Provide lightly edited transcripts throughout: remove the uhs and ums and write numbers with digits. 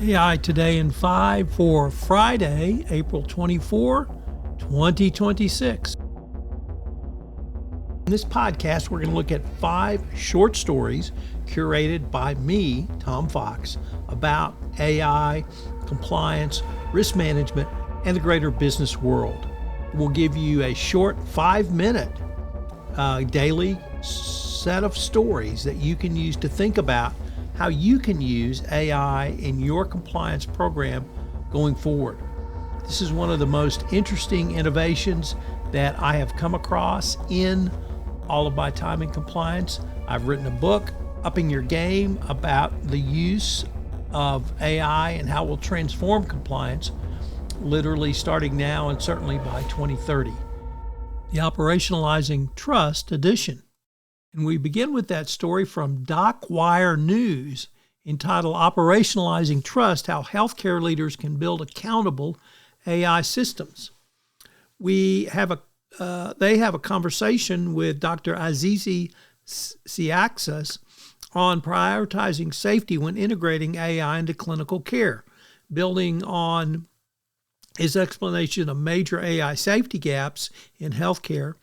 AI Today in 5 for Friday, April 24, 2026. In this podcast, we're going to look at 5 short stories curated by me, Tom Fox, about AI, compliance, risk management, and the greater business world. We'll give you a short 5-minute daily set of stories that you can use to think about how you can use AI in your compliance program going forward. This is one of the most interesting innovations that I have come across in all of my time in compliance. I've written a book, Upping Your Game, about the use of AI and how it will transform compliance, literally starting now and certainly by 2030. The Operationalizing Trust edition. And we begin with that story from DocWire News entitled Operationalizing Trust, How Healthcare Leaders Can Build Accountable AI Systems. They have a conversation with Dr. Azizi Siaxis on prioritizing safety when integrating AI into clinical care, building on his explanation of major AI safety gaps in healthcare.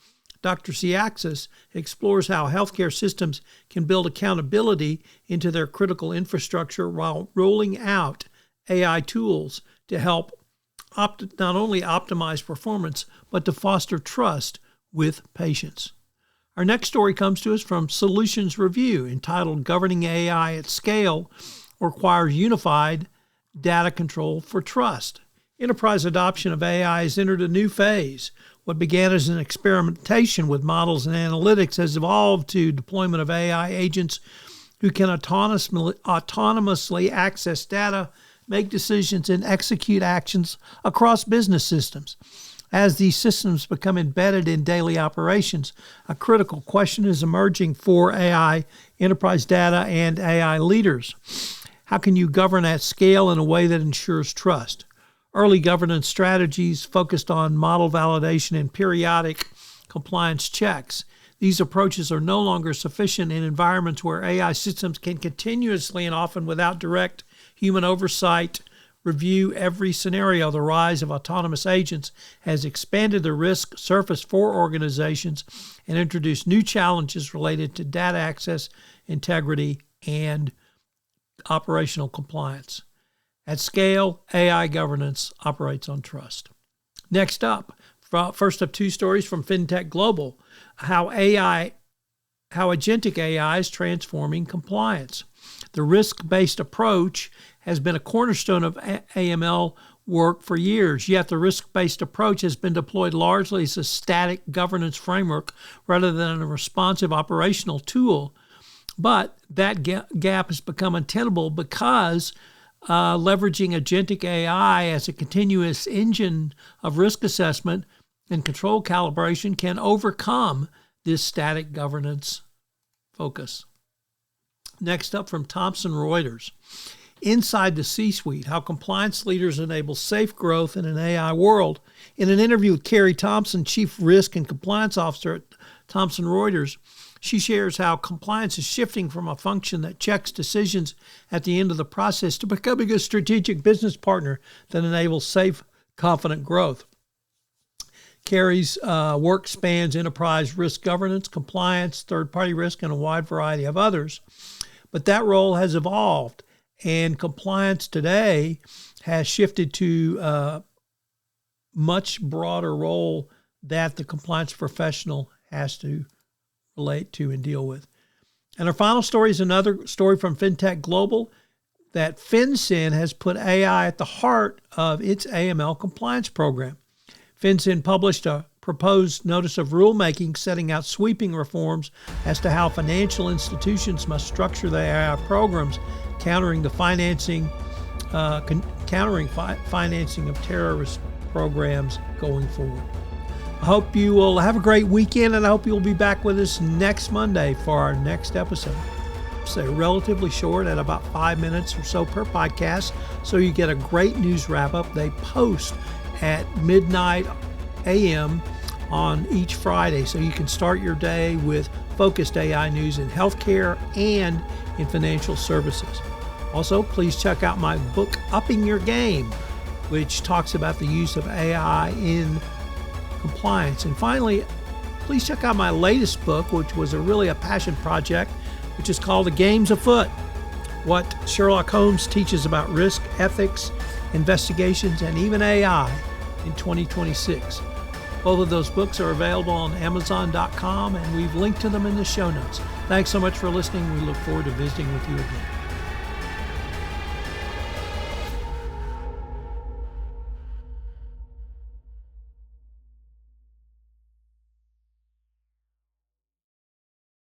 Dr. Siaxis explores how healthcare systems can build accountability into their critical infrastructure while rolling out AI tools to help not only optimize performance, but to foster trust with patients. Our next story comes to us from Solutions Review, entitled Governing AI at Scale Requires Unified Data Control for Trust. Enterprise adoption of AI has entered a new phase. What began as an experimentation with models and analytics has evolved to deployment of AI agents who can autonomously access data, make decisions, and execute actions across business systems. As these systems become embedded in daily operations, a critical question is emerging for AI enterprise data and AI leaders. How can you govern at scale in a way that ensures trust? Early governance strategies focused on model validation and periodic compliance checks. These approaches are no longer sufficient in environments where AI systems can continuously and often without direct human oversight review every scenario. The rise of autonomous agents has expanded the risk surface for organizations and introduced new challenges related to data access, integrity, and operational compliance. At scale, AI governance operates on trust. Next up, first of 2 stories from FinTech Global, how agentic AI is transforming compliance. The risk-based approach has been a cornerstone of AML work for years, yet the risk-based approach has been deployed largely as a static governance framework rather than a responsive operational tool. But that gap has become untenable because leveraging agentic AI as a continuous engine of risk assessment and control calibration can overcome this static governance focus. Next up from Thomson Reuters, Inside the C-Suite, How Compliance Leaders Enable Safe Growth in an AI World. In an interview with Carrie Thompson, Chief Risk and Compliance Officer at Thomson Reuters, she shares how compliance is shifting from a function that checks decisions at the end of the process to becoming a strategic business partner that enables safe, confident growth. Carrie's work spans enterprise risk governance, compliance, third-party risk, and a wide variety of others. But that role has evolved, and compliance today has shifted to a much broader role that the compliance professional has to relate to and deal with. And our final story is another story from FinTech Global, that FinCEN has put AI at the heart of its AML compliance program. FinCEN published a proposed notice of rulemaking setting out sweeping reforms as to how financial institutions must structure their AI programs, countering financing of terrorist programs going forward. I hope you will have a great weekend, and I hope you'll be back with us next Monday for our next episode. So relatively short, at about 5 minutes or so per podcast, so you get a great news wrap-up. They post at midnight a.m. on each Friday, so you can start your day with focused AI news in healthcare and in financial services. Also, please check out my book, Upping Your Game, which talks about the use of AI in compliance. And finally, please check out my latest book, which was really a passion project, which is called The Game's Afoot: What Sherlock Holmes Teaches About Risk, Ethics, Investigations, and even AI in 2026. Both of those books are available on Amazon.com, and we've linked to them in the show notes. Thanks so much for listening. We look forward to visiting with you again.